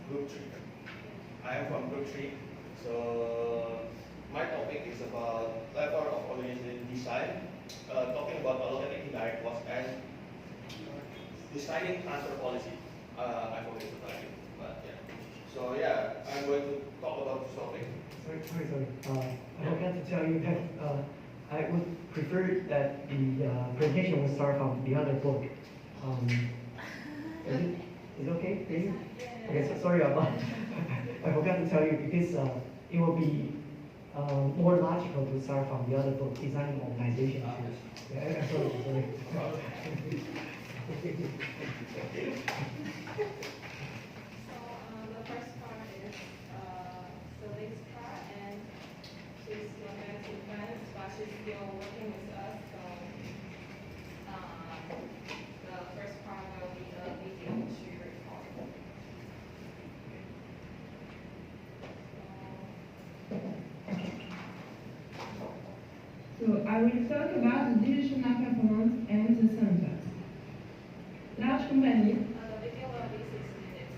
Group 3. I am from Group 3. So my topic is about level of organization design, talking about allocating indirect cost and designing transfer policy. I forget the title, but yeah. So yeah, I'm going to talk about this topic. Sorry. I forgot to tell you that I would prefer that the presentation will start from the other book. Is it okay for you? Okay, so sorry about I forgot to tell you because it will be more logical to start from the other book, Designing Organization. Yeah, sorry. The first part is Celine's part, and she's going to advance, but she's still working with us. So the first part will be the video she recorded. So I will talk about the divisional performance and the centers. Large companies The video will be 6 minutes.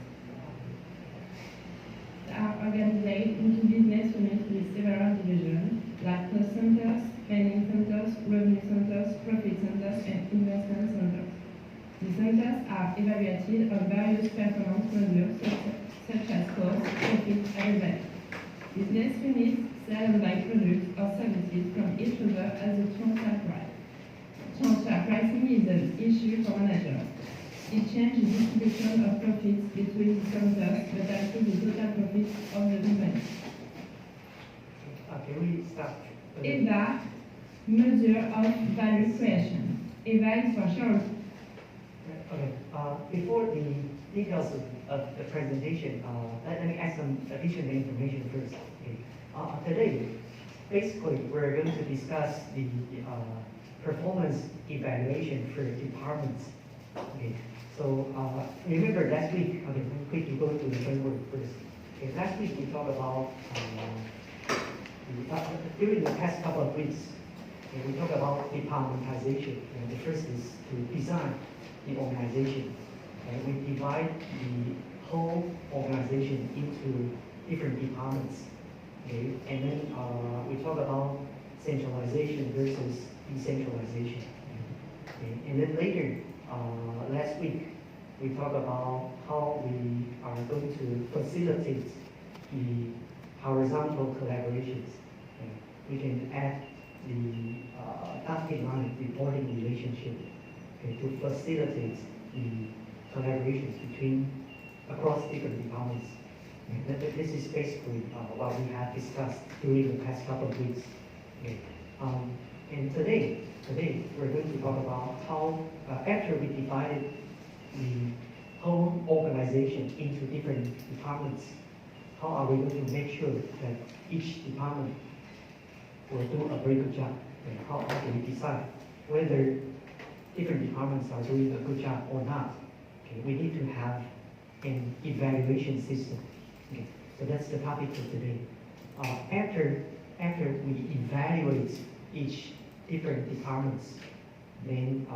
are organized into business units with several divisions, like cost centers, spending centers, revenue centers, profit centers, and investment centers. The centers are evaluated on various performance measures such as cost, profit, and revenue. Business units sell and buy products or services from each other as a transfer price. Transfer pricing is an issue for managers. It changes the distribution of profits between the centers, but also the total profit of the company. Can we start? EVA, measure of value creation. EVA is for sure. Okay. Before the details of the presentation, let me add some additional information first. Okay. Today, basically, we're going to discuss the performance evaluation for departments. Okay. So remember last week, okay, quickly go to the framework first. Okay, last week we talked about, during the past couple of weeks, okay, we talked about departmentization. And the first is to design the organization. And we divide the whole organization into different departments. Okay, and then we talk about centralization versus decentralization. Okay, and then later, last week, we talked about how we are going to facilitate the horizontal collaborations. Okay, we can add the dotted line reporting relationship, okay, to facilitate the collaborations between across different departments. This is basically what we have discussed during the past couple of weeks. Okay. And today we're going to talk about how, after we divided the whole organization into different departments, how are we going to make sure that each department will do a very good job? And how can we decide whether different departments are doing a good job or not? Okay, we need to have an evaluation system. Okay, so that's the topic for today. After we evaluate each different departments, then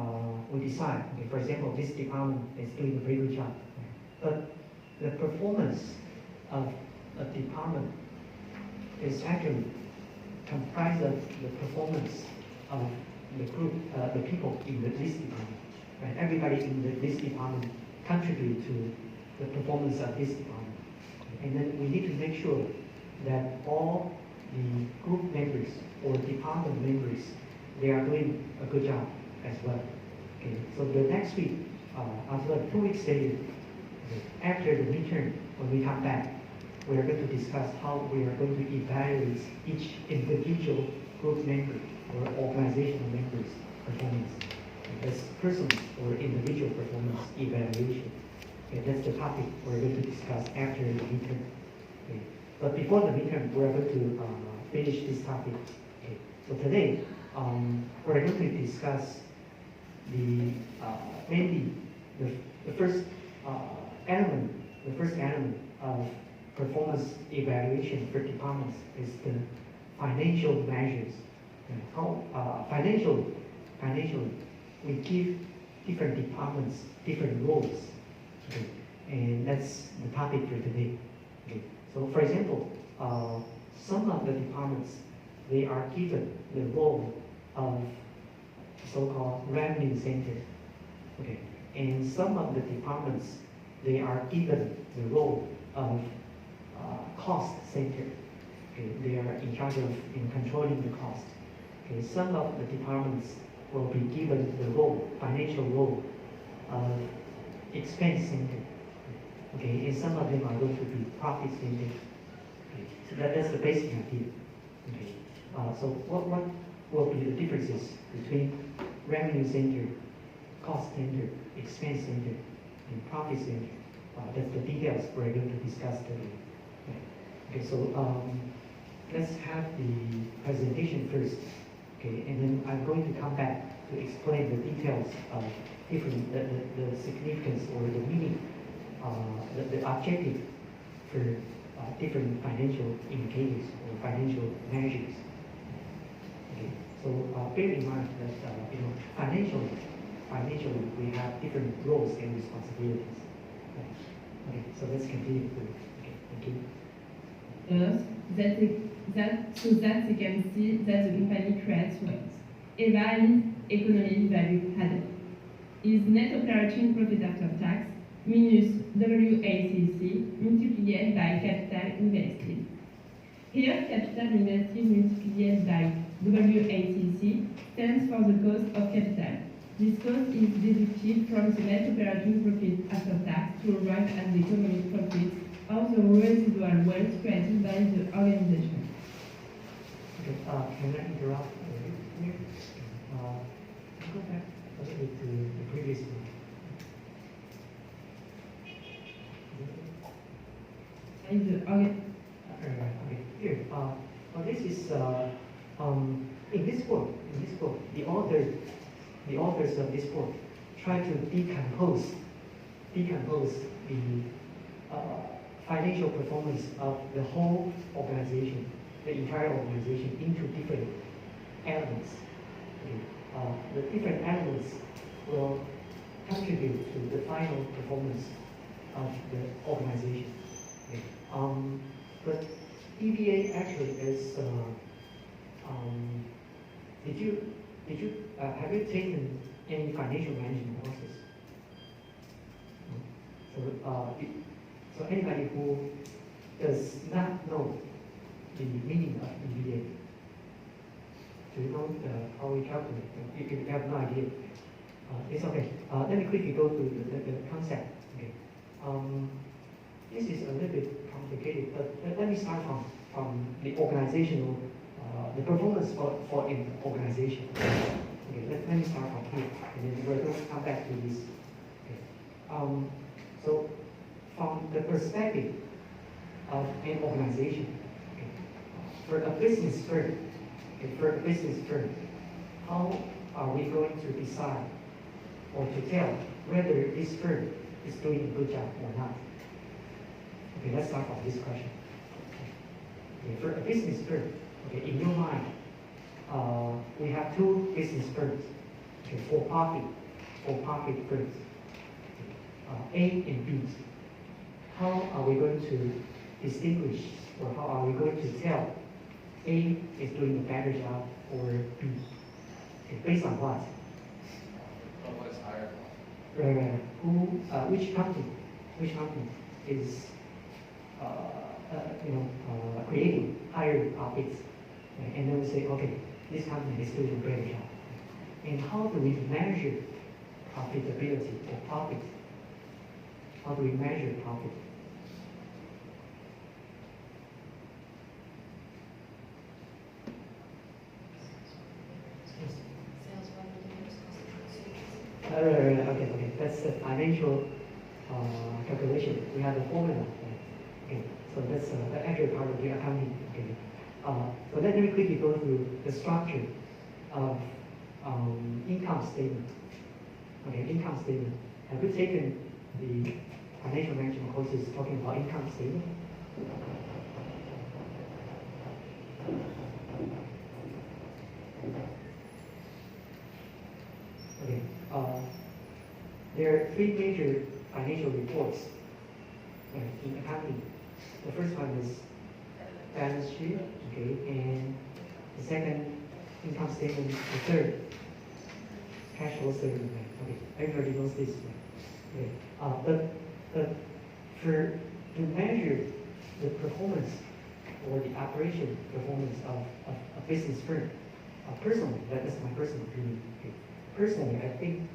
we decide, okay, for example, this department is doing a very good job. But the performance of a department is actually comprised of the performance of the group, the people in this department. Right? Everybody in this department contribute to the performance of this department. And then we need to make sure that all the group members or department members, they are doing a good job as well. Okay, so the next week, after 2 weeks later, after the midterm, when we come back, we are going to discuss how we are going to evaluate each individual group member or organizational members' performance. That's personal or individual performance evaluation. Okay, that's the topic we're going to discuss after the midterm. Okay. But before the midterm, we're going to finish this topic. Okay. So today, we're going to discuss the mainly the first element. The first element of performance evaluation for departments is the financial measures. Okay. How financially, we give different departments different roles. Okay. And that's the topic for today. Okay. So for example, some of the departments, they are given the role of so-called revenue center. Okay. And some of the departments, they are given the role of cost center. Okay. They are in charge of controlling the cost. Okay. Some of the departments will be given the role, financial role of expense center. Okay, and some of them are going to be profit center. Okay, so that's the basic idea. Okay, so what will be the differences between revenue center, cost center, expense center, and profit center? That's the details we're going to discuss today. Okay, so let's have the presentation first. Okay, and then I'm going to come back to explain the details of different the significance or the meaning. The objective for different financial indicators or financial measures. Okay, so bear in mind that financially we have different roles and responsibilities. Okay, so let's continue. Okay, thank you. So that you can see that the company creates wealth. EVA is economic value added. Is net operating profit after tax minus WACC multiplied by capital invested. Here, capital invested multiplied by WACC stands for the cost of capital. This cost is deducted from the net operating profit after tax to arrive at the economic profit of the residual wealth created by the organization. Okay, can I interrupt here? Go back a little bit to the previous one. Okay, here. This is in this book. The authors of this book try to decompose the financial performance of the whole organization, the entire organization, into different elements. Okay. The different elements will contribute to the final performance of the organization. Okay. But EVA actually is. Have you taken any financial management courses? So anybody who does not know the meaning of EVA, do you know how we calculate? If you have no idea, it's okay. Let me quickly go through the concept. Okay. This is a little bit complicated, but let me start from the organizational, the performance for an organization. Okay, let me start from here, and then we're going to come back to this. Okay. So from the perspective of an organization, okay, for a business firm, how are we going to decide or to tell whether this firm is doing a good job or not? Okay, let's start from this question. Okay, for a business firm, okay, in your mind, we have two business firms, okay, for profit firms, A and B. How are we going to distinguish, or how are we going to tell A is doing a better job or B? Okay, based on what? What's higher? Right. Which company is creating higher profits, right? And then we say, okay, this company is doing a better job. And how do we measure profitability or profit? How do we measure profit? Okay. That's the financial calculation. We have a formula. Okay, so that's the actual part of the accounting. Okay, so let me quickly go through the structure of income statement. Okay, income statement. Have you taken the financial management courses talking about income statement? Okay. There are three major financial reports in accounting. The first one is balance sheet, okay, and the second income statement, the third cash flow statement, okay. Everybody knows this, okay. But for to measure the performance or the operation performance of a business firm, personally, that is my personal opinion. Okay. Personally, I think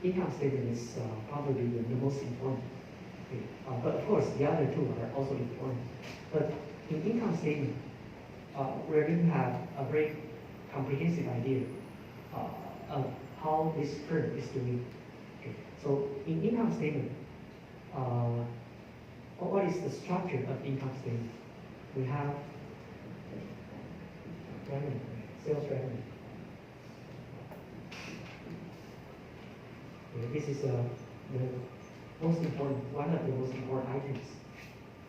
income statement is probably the most important. Okay. But of course, the other two are also important. But in income statement, we're going to have a very comprehensive idea of how this firm is doing. Okay. So in income statement, what is the structure of income statement? We have revenue, sales revenue. Okay, this is the most important, one of the most important items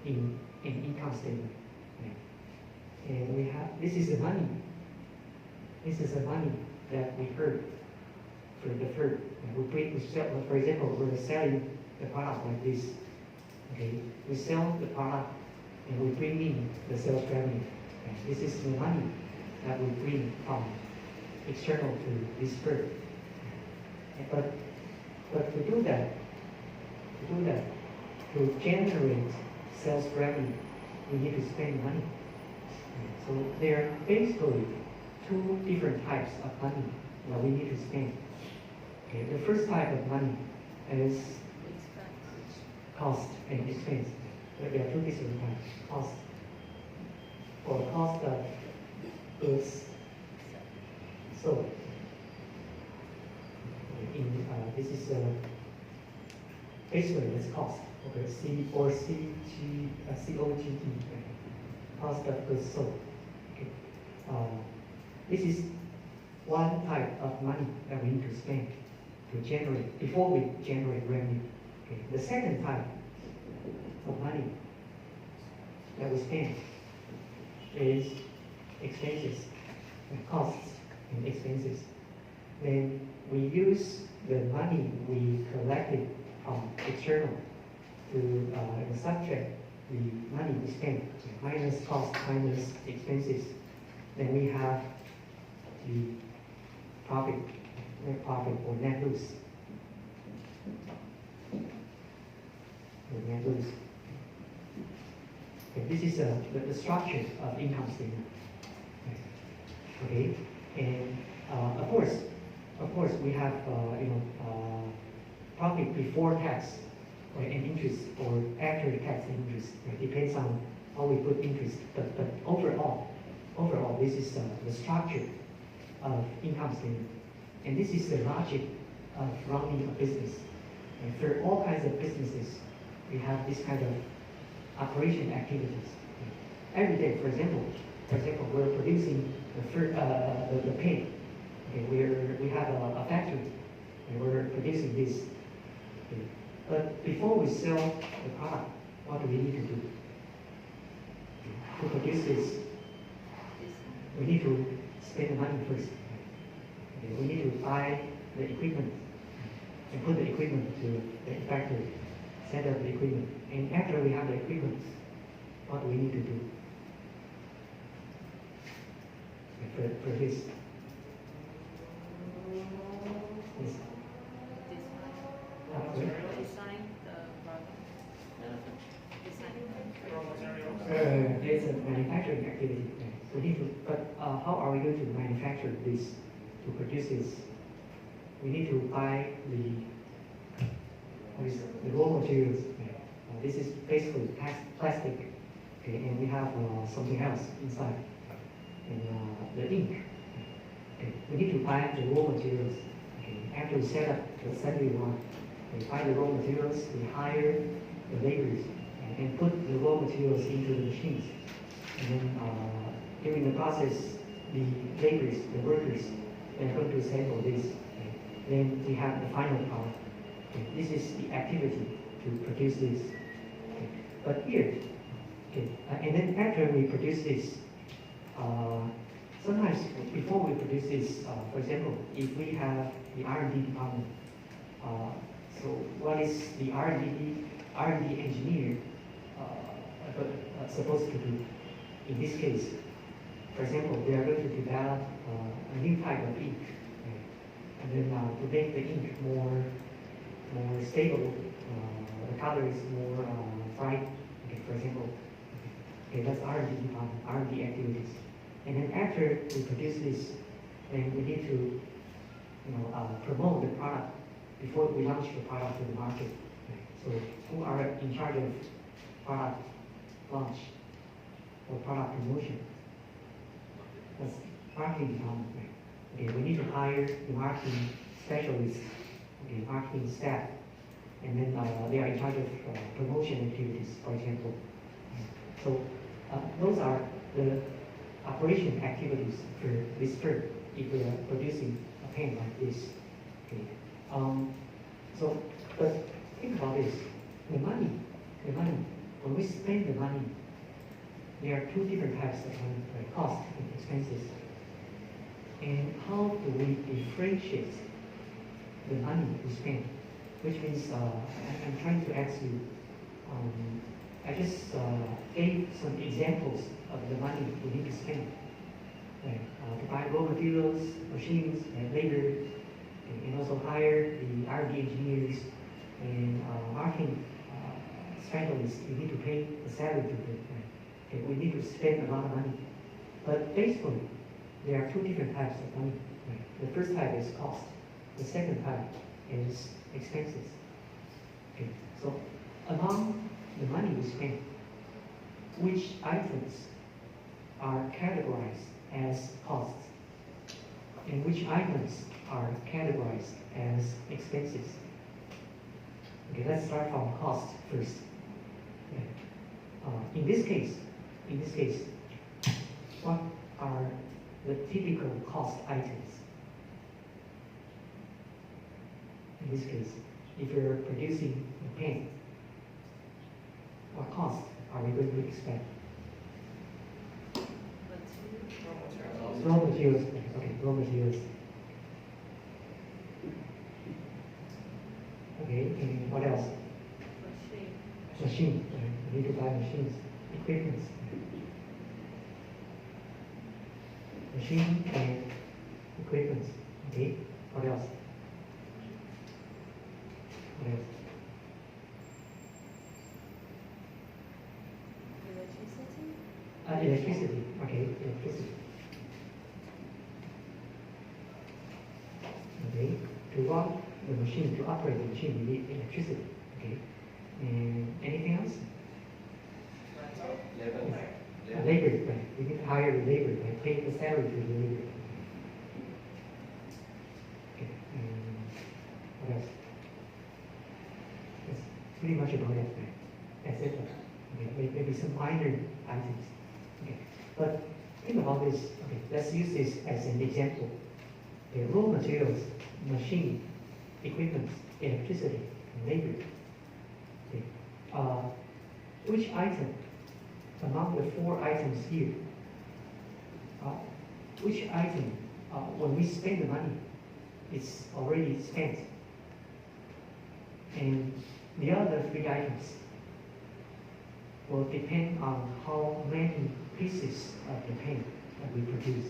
in income statement. Okay. And we have, this is the money. This is the money that we earn for the firm. We sell, for example, we're selling the product like this. Okay, we sell the product and we bring in the sales revenue. Okay. This is the money that we bring from external to this firm. But to do that, to generate sales revenue, we need to spend money. Okay. So there are basically two different types of money that we need to spend. Okay. The first type of money is cost and expense. There are two different types. Cost. For cost of goods sold. This is basically this cost. Okay, COGT. Cost of goods sold. Okay. This is one type of money that we need to spend to generate before we generate revenue. Okay. The second type of money that we spend is expenses, costs and expenses. Then we use the money we collected from external to subtract the money we spent, minus cost, minus expenses. Then we have the profit, net profit or net loss. Net loss. Okay, this is the structure of income statement. Okay, and of course, we have profit before tax and interest, or after tax and interest. It depends on how we put interest. But overall, this is the structure of income statement, and this is the logic of running a business. And for all kinds of businesses, we have this kind of operation activities. Every day, for example, we're producing the paint. Okay, we have a factory, and we're producing this. Okay. But before we sell the product, what do we need to do? To produce this, we need to spend the money first. Okay. We need to buy the equipment and put the equipment to the factory, set up the equipment. And after we have the equipment, what do we need to do? For this. Yes. Design the product. There's a manufacturing activity. We need to, but how are we going to manufacture this, to produce this? We need to buy the raw materials. This is basically plastic, okay, and we have something else inside, and the ink. Okay. We need to buy the raw materials. Okay. After we set up the assembly line, we buy the raw materials, we hire the laborers, and put the raw materials into the machines. And then during the process, the laborers, the workers, they're going to assemble this. Okay. Then we have the final product. Okay. This is the activity to produce this. Okay. But here, okay, and then after we produce this, sometimes before we produce this, for example, if we have the R&D department, so what is the R&D engineer supposed to do. In this case, for example, they are going to develop a new type of ink, right? And then to make the ink more stable, the color is more bright. Okay, for example, okay, that's R&D department, R&D activities. And then after we produce this, then we need to, promote the product before we launch the product to the market. Right? So who are in charge of product launch or product promotion? That's marketing department. Right? Okay, we need to hire the marketing specialists, okay, marketing staff, and then they are in charge of promotion activities, for example. So those are the operation activities for this firm if we are producing a pen like this. Okay. But think about this. The money, when we spend the money, there are two different types of money, right? Cost and expenses. And how do we differentiate the money we spend? Which means, I'm trying to ask you, I just gave some examples of the money we need to spend. Right? To buy raw materials, machines, and labor, and also hire the R&D engineers and marketing specialists. We need to pay the salary to them. Right? Okay, we need to spend a lot of money. But basically, there are two different types of money. Right? The first type is cost. The second type is expenses. Okay, so among the money we spend, which items are categorized as costs and which items are categorized as expenses? Okay, let's start from cost first. Okay. In this case, what are the typical cost items? In this case, if you're producing a pen, what cost are we going to expect? Raw materials. Okay, raw materials. Okay, and what else? Machine. Right? We need to buy machines, equipment. Machine and equipment. Okay, what else? What else? Electricity. Okay, electricity. Okay, to run the machine, to operate the machine, we need electricity. Okay, and anything else? Labor. Right. We need to hire the labor. Right. Pay the salary to the labor. Okay, and what else? That's pretty much about it. Right. That's it. Okay, maybe some minor items. Okay, but think about this. Okay, let's use this as an example. The raw materials, machine, equipment, electricity, and labor. Okay. Which item among the four items here? Which item, when we spend the money, it's already spent, and the other three items will depend on how many pieces of the pen that we produce.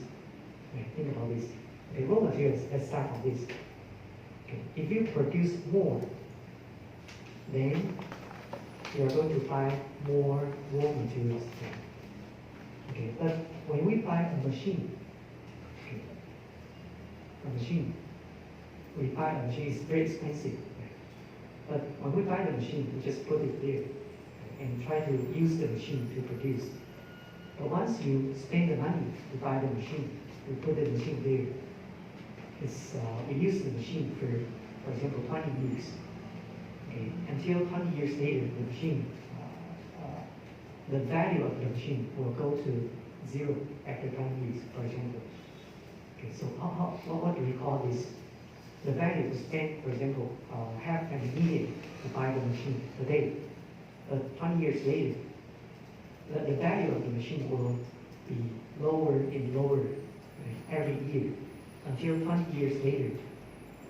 Okay, think about this. Okay, raw materials, let's start from this. Okay, if you produce more, then you are going to buy more raw materials. Okay, but when we buy a machine, okay, we buy a machine, it's very expensive. But when we buy the machine, we just put it there and try to use the machine to produce. But once you spend the money to buy the machine, we put the machine there. We use the machine for example, 20 years. Okay, until 20 years later, the machine, the value of the machine will go to zero after 20 years, for example. Okay, so what do we call this? The value to spend, for example, $500,000 to buy the machine today. But 20 years later, the value of the machine will be lower and lower every year until 20 years later,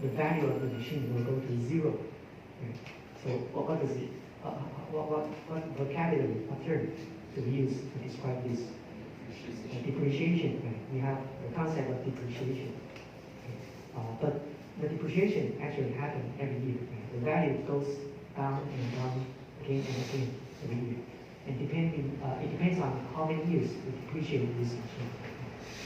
the value of the machine will go to zero. So what what vocabulary or term to use to describe this depreciation? Right? We have the concept of depreciation. But the depreciation actually happens every year. Right? The value goes down and down again and again every year. And it depends on how many years we depreciate this machine.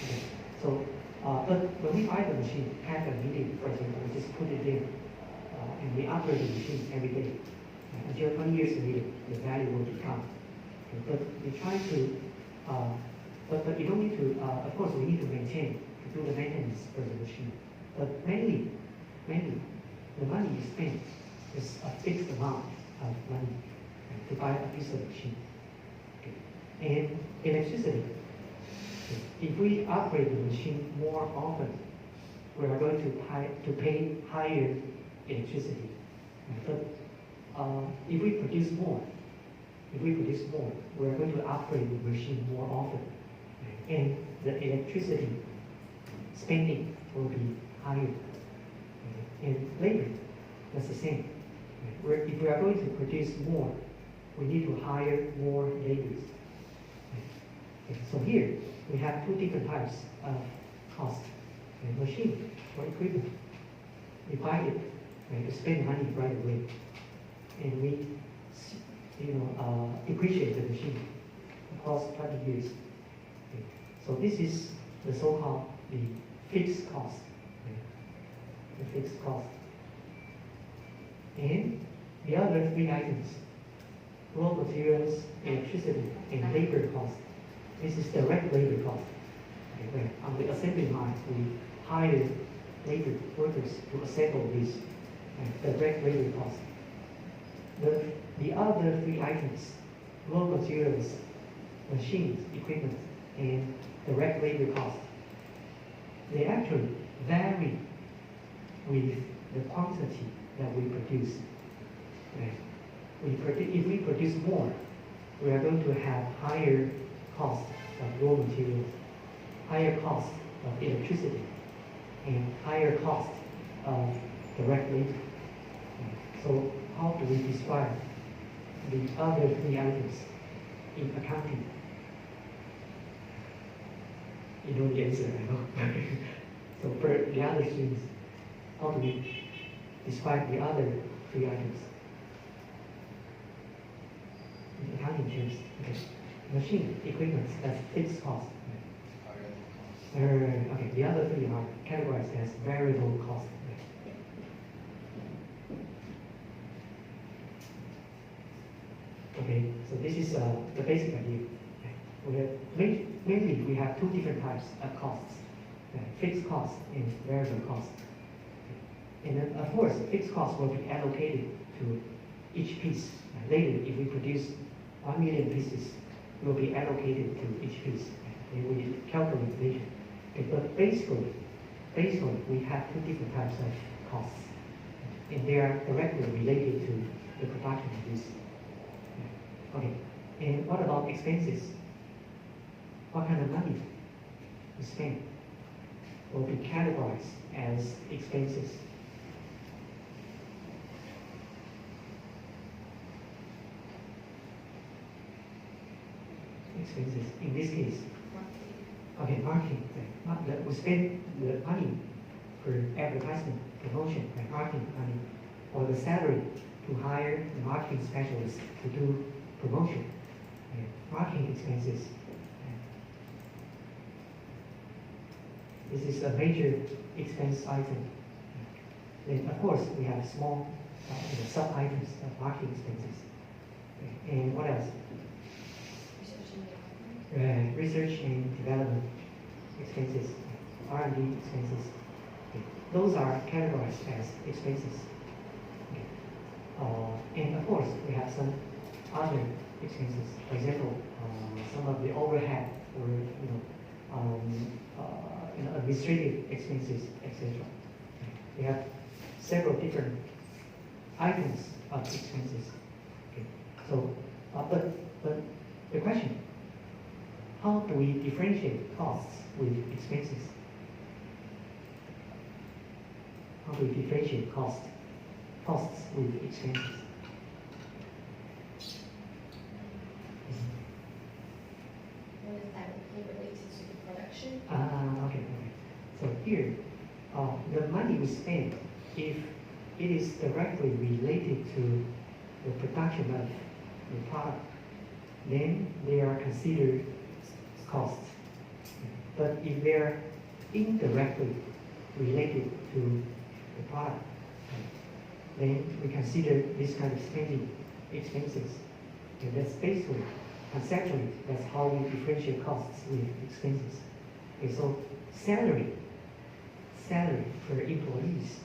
Okay. So, but when we buy the machine, half a million, for example, we just put it in, and we operate the machine every day. Until 20 years later, the value will become. Okay. But we try to, but you don't need to, of course, we need to maintain, to do the maintenance for the machine. But mainly, the money you spend is a fixed amount of money to buy a piece of machine. Okay. And electricity, if we operate the machine more often, we are going to pay higher electricity. But if we produce more, we are going to operate the machine more often, and the electricity spending will be higher. And labor, that's the same. If we are going to produce more, we need to hire more laborers. So here, we have two different types of cost. Machine or equipment. We buy it, to spend money right away. And we, depreciate the machine across 20 years. So this is the so-called the fixed cost. The fixed cost. And the other three items, raw materials, electricity, and labor cost. This is direct labor cost. Okay, on the assembly line, we hire labor workers to assemble this direct labor cost. The other three items, raw materials, machines, equipment, and direct labor cost, they actually vary with the quantity that we produce. Okay. If we produce more, we are going to have higher cost of raw materials, higher cost of electricity, and higher cost of direct labor. So how do we describe the other three items in accounting? You know the answer, I know. So for the other streams, how do we describe the other three items? In accounting terms, okay. Machine, equipment, that's fixed cost. Okay, the other three are categorized as variable cost. Okay, so this is the basic idea. Mainly, we have two different types of costs, fixed cost and variable cost. And then, of course, fixed cost will be allocated to each piece. Later, if we produce 1 million pieces, will be allocated to each piece. And we calculate later. Okay, but basically, we have two different types of costs. And they are directly related to the production of this. Okay, and what about expenses? What kind of money we spend will be categorized as expenses. Expenses, in this case, okay, marketing. We spend the money for advertisement, promotion, marketing money, or the salary to hire the marketing specialist to do promotion, marketing expenses. This is a major expense item. Then, of course, we have small sub-items of marketing expenses. And what else? Research and development expenses, R&D expenses. Those are categorized as expenses. And of course, we have some other expenses. For example, some of the overhead or administrative expenses, etc. We have several different items of expenses. Okay. So, but the question: how do we differentiate costs with expenses? How do we differentiate costs with expenses? production? Okay. So here, the money we spend, if it is directly related to the production of the product, then they are considered costs. But if they're indirectly related to the product, then we consider this kind of spending expenses. And that's basically, conceptually, that's how we differentiate costs with expenses. Okay, so salary for employees,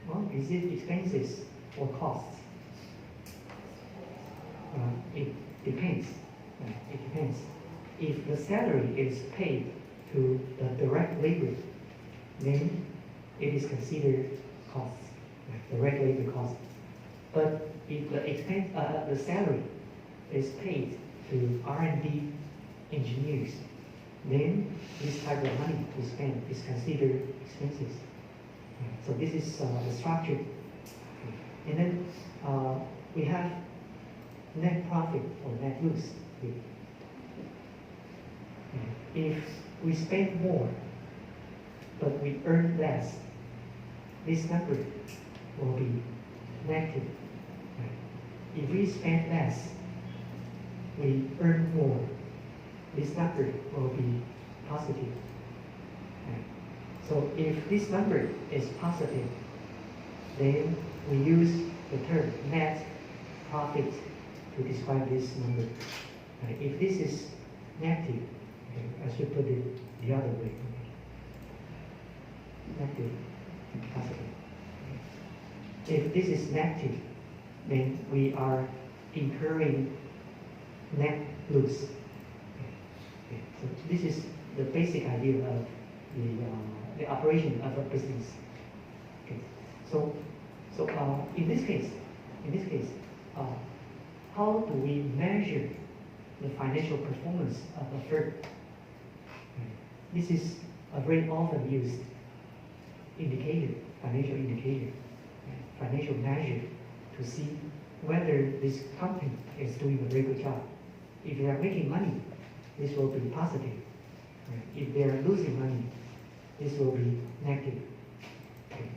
well, is it expenses or costs? It depends. It depends. If the salary is paid to the direct labor, then it is considered costs, direct labor costs. But if the salary is paid to R&D engineers, then this type of money we spend is considered expenses. So this is the structure. And then we have net profit or net loss. If we spend more, but we earn less, this number will be negative. If we spend less, we earn more, this number will be positive. So if this number is positive, then we use the term net profit to describe this number. If this is negative, I should put it the other way. Negative, positive. If this is negative, then we are incurring net loss. So this is the basic idea of the operation of a business. Okay. So in this case, how do we measure the financial performance of a firm? This is a very often used indicator, financial indicator, financial measure to see whether this company is doing a very good job. If they are making money, this will be positive. If they are losing money, this will be negative.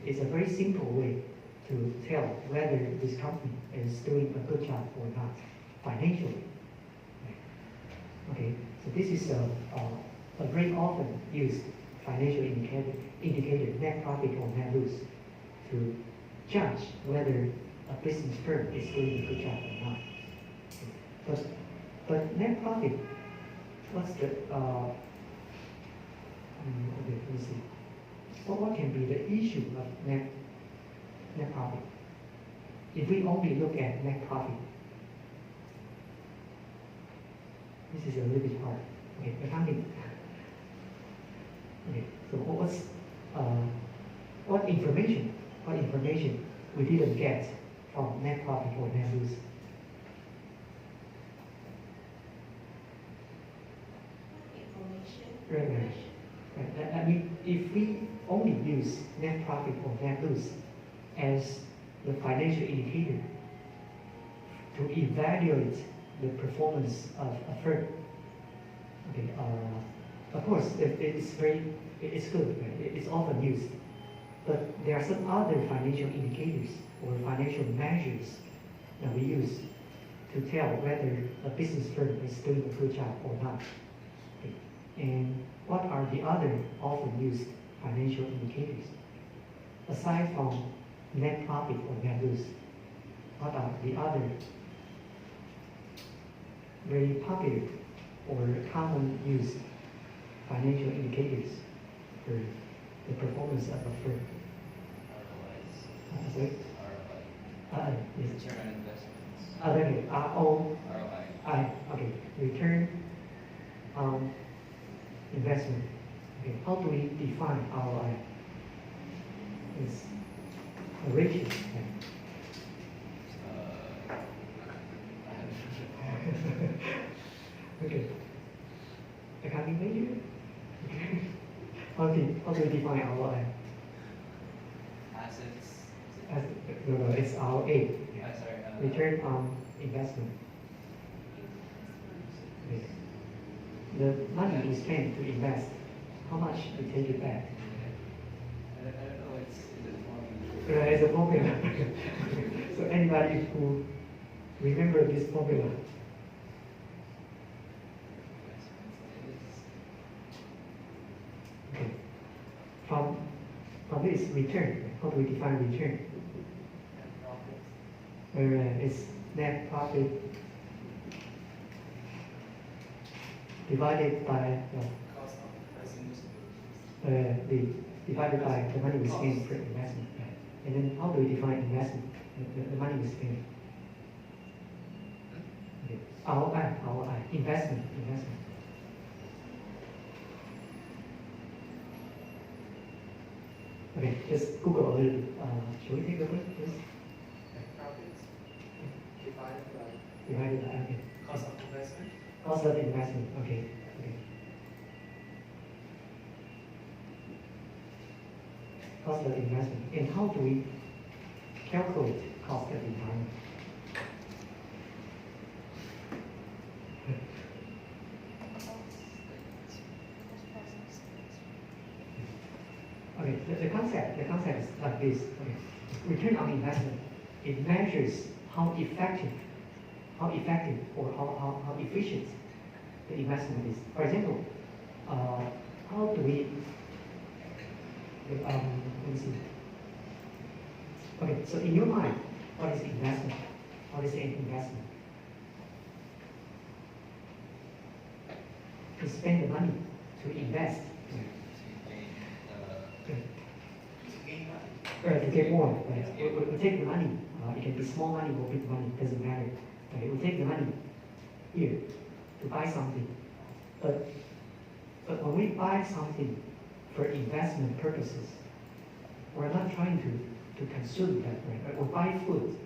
It's a very simple way to tell whether this company is doing a good job or not financially. Okay, so this is a very often used financial indicator, net profit or net loss, to judge whether a business firm is doing a good job or not. But net profit, what's the okay, let me see. What can be the issue of net profit? If we only look at net profit, this is a little bit hard. Okay, accounting. Okay, so what information we didn't get from net profit or net loss? Information. Right. I mean, if we only use net profit or net loss as the financial indicator to evaluate the performance of a firm, okay, of course, it's good, right? It's often used, but there are some other financial indicators or financial measures that we use to tell whether a business firm is doing a good job or not. Okay. And what are the other often used financial indicators? Aside from net profit or net loss, what are the other very popular or common used financial indicators for the performance of a firm? Sorry? Yes. Return on investments. Okay, ROI. Okay, return on investment. Okay, how do we define ROI? It's a ratio. Okay. Accounting major? How do we define ROI? Assets. No, it's ROA. Sorry. Return on investment. Okay. The money we spend to invest how much we take it back. I don't know, is it formula? It's a formula. So anybody who remember this formula? Okay. From this return, how do we define return? It's net profit divided by Cost of pricing the divided by the money we spend for investment. And then how do we define investment? The money we spend. Okay. ROI, investment. Okay, just Google a little bit. Should we take a break, please? profits divided by Divided by, okay. cost of investment. Cost of investment, okay. Cost of investment. And how do we calculate cost of investment? Okay, the concept is like this. Okay. Return on investment, it measures how effective or how efficient the investment is. For example, how do we, let me see. Okay, so in your mind, what is investment? What is an investment? To spend the money, to invest. To get more, right? We take the money, it can be small money or big money, doesn't matter. Okay, we take the money here to buy something. But when we buy something for investment purposes, we're not trying to consume that, right? We buy food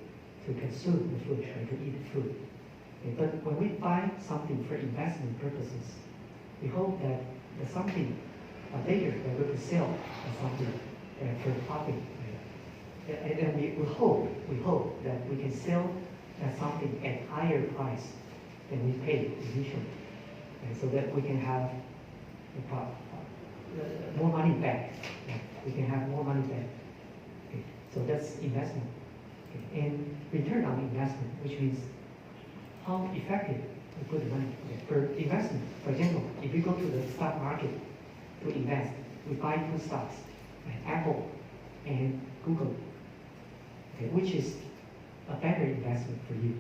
to consume the food, right? To eat the food. Okay, but when we buy something for investment purposes, we hope that the something later that we could sell something for profit. And we hope that we can sell something at higher price than we paid initially, so that we can have more money back. We can have more money back. Okay. So that's investment. Okay. And return on investment, which means how effective we put the money. Okay. For investment, for example, if we go to the stock market to invest, we buy two stocks, Apple and Google. Okay, which is a better investment for you?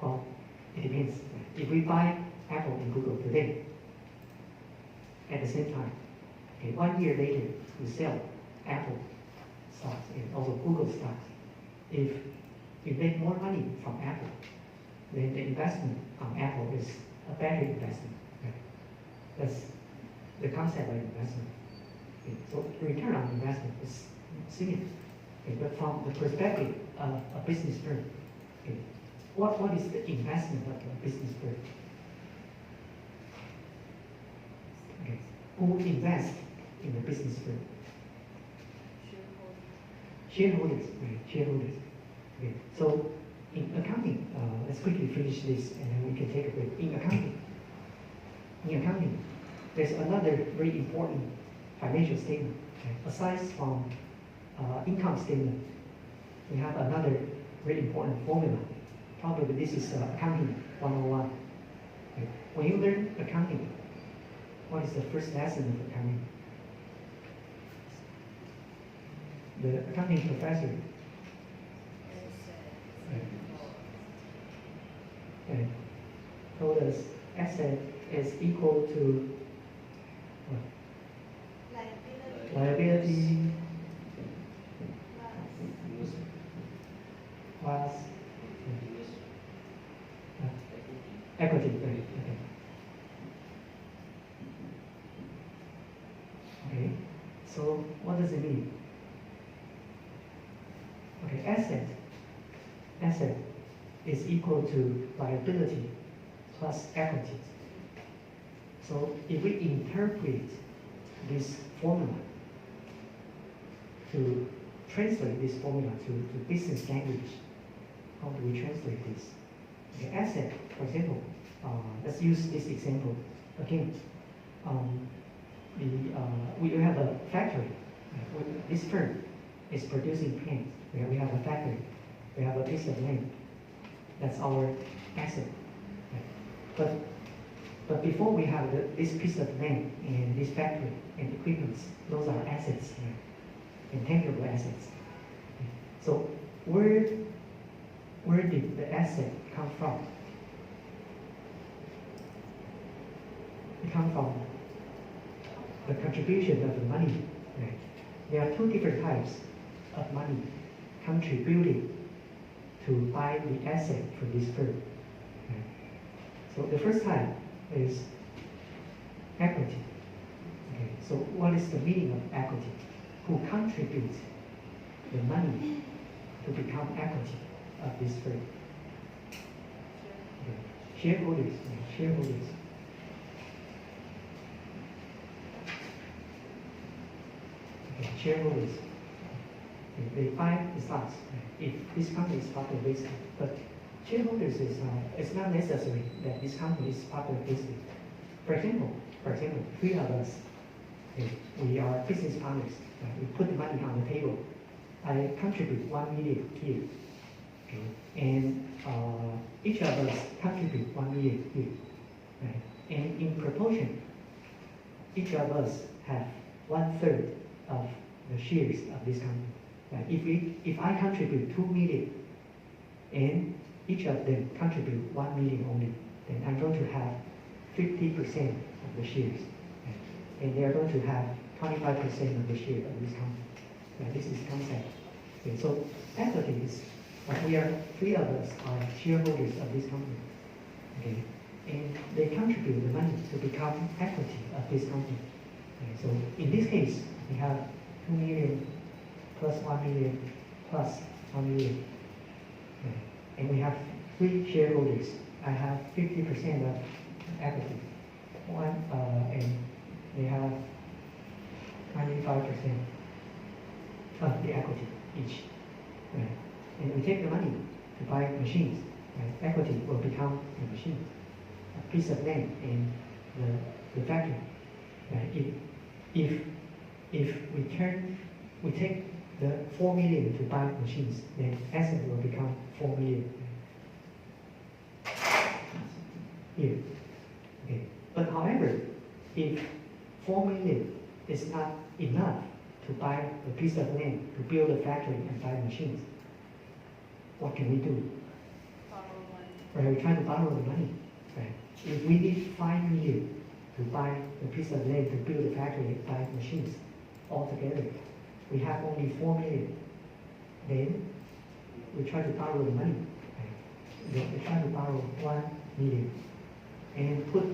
Well, it depends. If we buy Apple and Google today, at the same time, okay, 1 year later, we sell Apple stocks and also Google stocks. If we make more money from Apple, then the investment on Apple is a better investment. Okay? That's the concept of investment. Okay, so return on investment is significant. Okay, but from the perspective of a business firm, okay, what is the investment of a business firm? Okay, who invests in the business firm? Shareholders. Right, shareholders. Okay, so in accounting, let's quickly finish this and then we can take a break. In accounting, there's another very important financial statement. Okay? Aside from income statement, we have another very important formula. Probably this is accounting 101. Okay? When you learn accounting, what is the first lesson of accounting? The accounting professor told us asset is equal to liability plus equity. Right? Okay. So what does it mean? Okay, asset is equal to liability plus equity. So if we interpret this formula to translate this formula to business language, how do we translate this? The asset, for example, let's use this example again. we have a factory. This firm is producing paint. We have a factory. We have a piece of land. That's our asset. But before we have this piece of land and this factory and equipment, those are assets, intangible assets. So where did the asset come from? It comes from the contribution of the money. Right? There are two different types of money contributing to buy the asset for this firm. Right? So the first type is equity. Okay, so what is the meaning of equity? Who contributes the money to become equity of this firm? Okay. Shareholders. Shareholders. Okay. Shareholders. Okay. They buy the stocks. If this company is public listed, but shareholders is it's not necessary that this company is public listed. For example, three of us, okay, we are business partners. We put the money on the table. I contribute 1 million here, okay, and each of us contribute 1 million here, right? And in proportion, each of us have 1/3 of the shares of this company. Right? If I contribute 2 million, and each of them contribute 1 million only, then I'm going to have 50% of the shares, right? And they are going to have 25% of the share of this company. Right? This is concept. Okay, so equity is, we are three of us are shareholders of this company. Okay, and they contribute the money to become equity of this company. Okay, so in this case, we have 2 million plus 1 million plus 1 million. Okay. And we have three shareholders. I have 50% of equity. And they have 95% of the equity each. Right? And we take the money to buy machines. Right? Equity will become the machine, a piece of land in the factory. Right? If we take the 4 million to buy machines, then asset will become 4 million. Here. Okay. But however, if 4 million is not enough to buy a piece of land, to build a factory and buy machines, what can we do? Borrow money. Right, we try to borrow the money. Right? If we need 5 million to buy a piece of land to build a factory and buy machines altogether, we have only 4 million. Then we try to borrow the money. Right? We try to borrow 1 million and put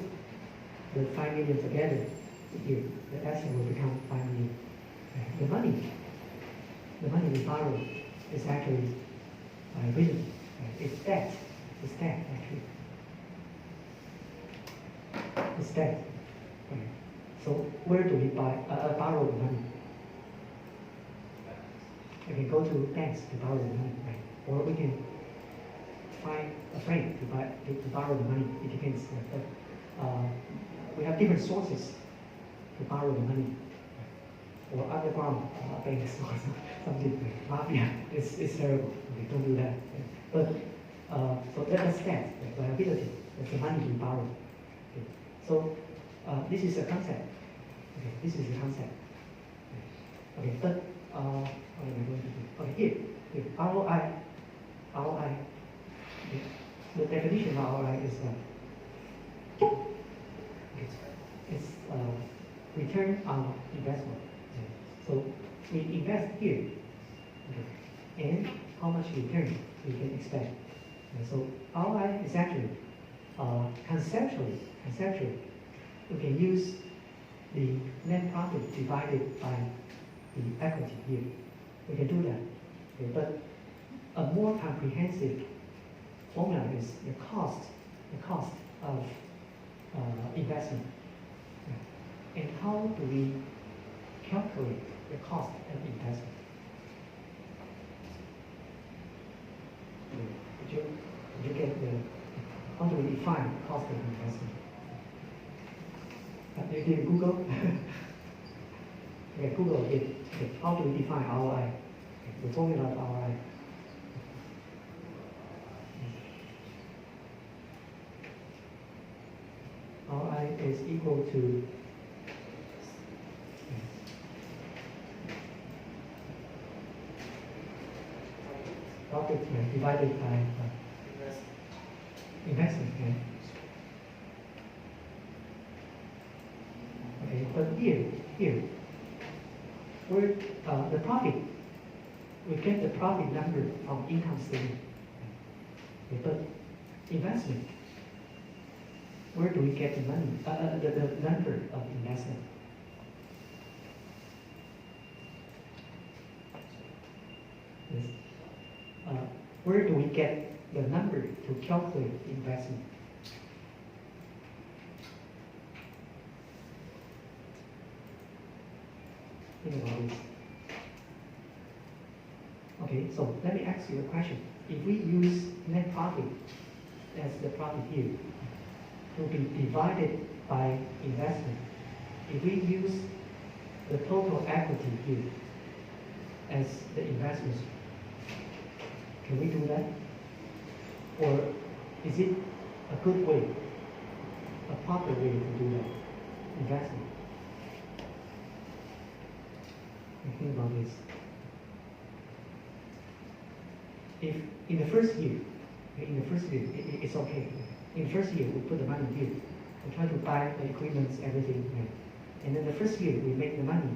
the 5 million together here. The asset will become 5 million. Right? The money we borrow is actually liability. Right? It's debt. It's debt actually. It's debt. Right? So where do we borrow the money? We can go to banks to borrow the money, right? Or we can find a friend to borrow the money. It depends. But we have different sources to borrow the money, or underground banks or something like mafia. It's terrible. Okay, don't do that. But so that's debt, liability. That's the money we borrow. Okay. So this is a concept. Okay, this is a concept. Okay, but what am I going to do? Okay, here ROI. ROI. Okay. The definition of ROI is it's return on investment. Okay. So we invest here, okay, and how much return we can expect. Okay. So ROI is actually conceptually, we can use the net profit divided by the equity here. We can do that. Okay, but a more comprehensive formula is the cost of investment. Okay. And how do we calculate the cost of investment? Okay. Did you get how do we define cost of investment? You did Google? Okay, Google it. Okay, how do we define ROI? Okay, the formula of ROI. ROI is equal to profit divided by investment. Okay, but here, where the profit, we get the profit number from income statement. Okay, but investment, where do we get the money? The number of investment. Yes. Where do we get the number to calculate the investment? Think about this. Okay, so let me ask you a question. If we use net profit as the profit here, to be divided by investment, if we use the total equity here as the investment, can we do that? Or is it a good way, a proper way to do that investment? Think about this. If in the first year, it's okay. In the first year, we put the money here. We try to buy the equipment, everything. Right? And then the first year, we make the money.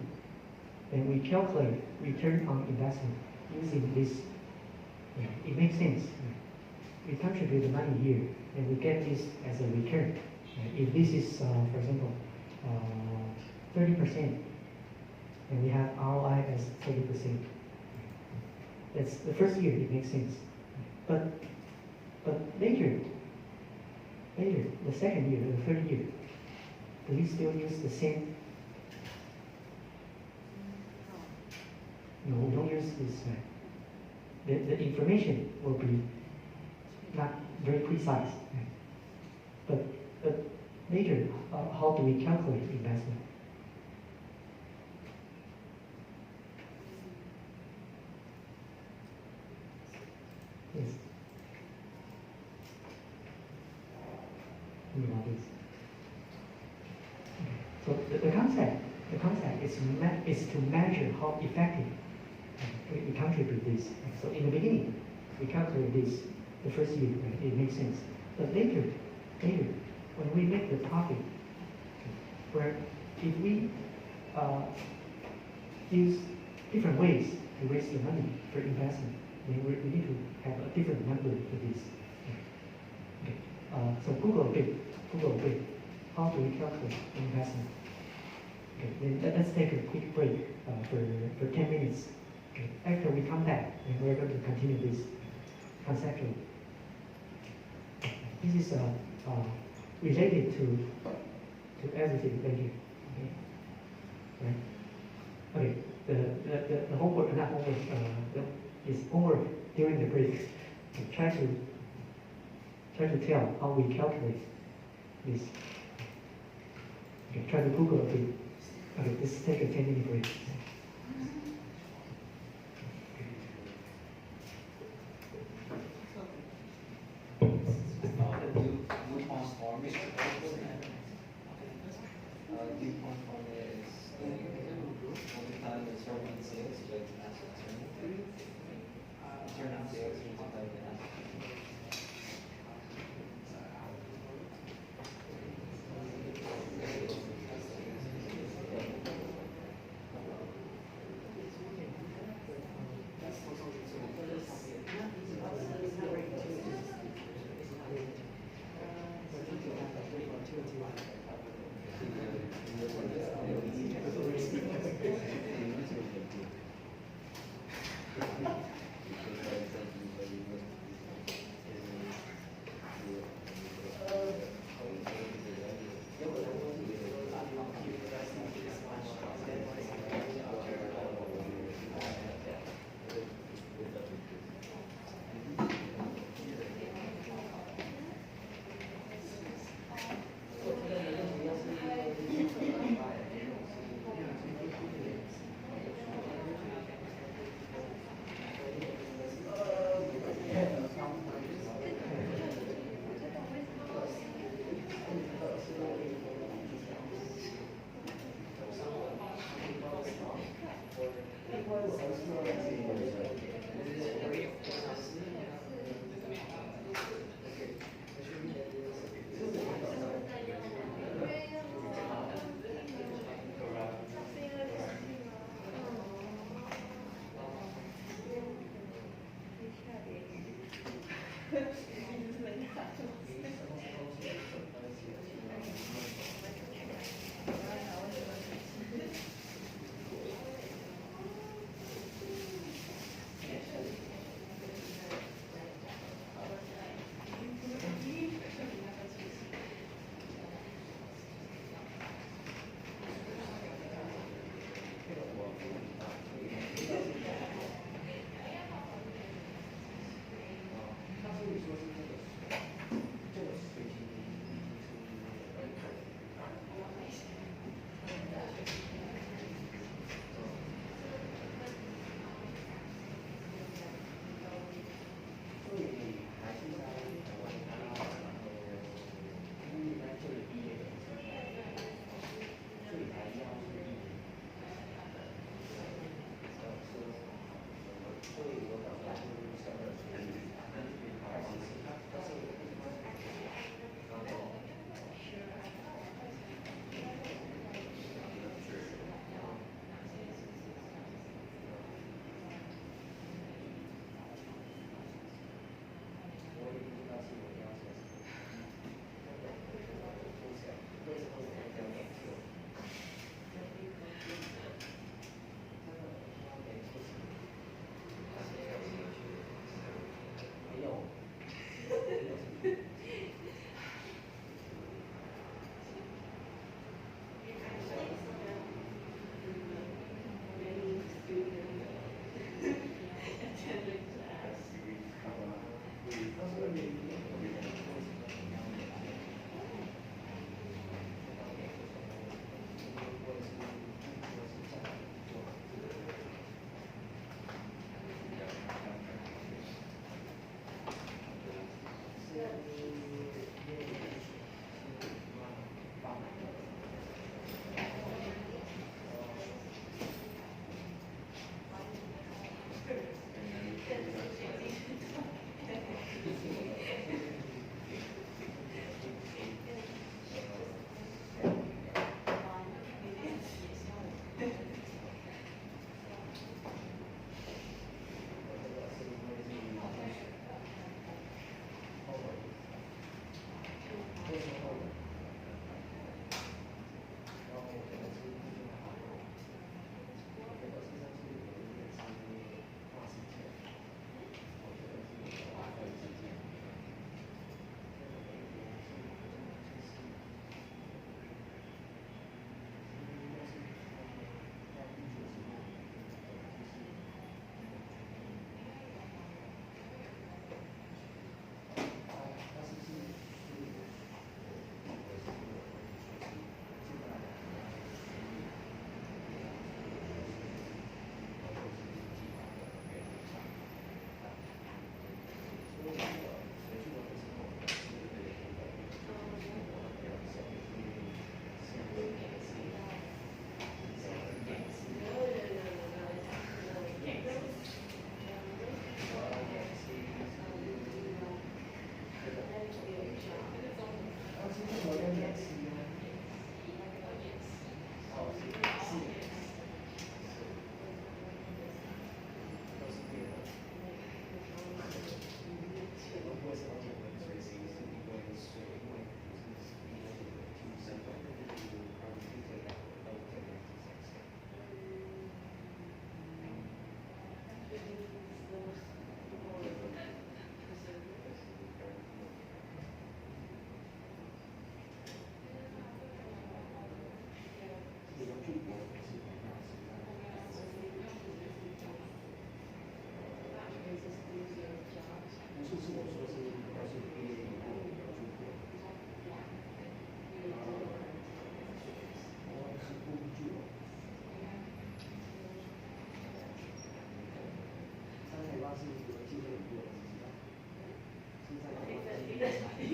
Then we calculate return on investment using this. Yeah, it makes sense. We contribute the money here, and we get this as a return. If this is, for example, 30%, and we have ROI as 30%. That's the first year, it makes sense. But later, the second year, the third year, do we still use the same? No, we don't use this. The information will be not very precise. But later, how do we calculate investment? Yes. Think about this. Okay. So the concept is to measure how effective we contribute this. So in the beginning, we calculate this the first year, right? It makes sense. But later, when we make the profit, where if we use different ways to raise the money for investment, then we need to have a different number for this. Okay. So Google a bit. How do we calculate investment? Okay. Then let's take a quick break for 10 minutes. Okay. After we come back, and we're going to continue this conceptually. This is related to everything later. Okay. Right. Okay. The homework, not homework. Is homework during the break. Try to tell how we calculate this. Okay, try to Google a bit. Okay, let's take a 10-minute break.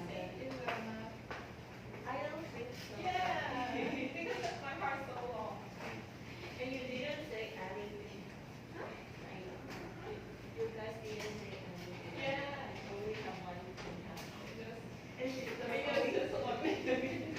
think it's enough. I don't think so. Yeah, because my heart's so long. And you didn't say anything. Right? You guys didn't say anything. Yeah. Only someone who can help. And the video is just one minute.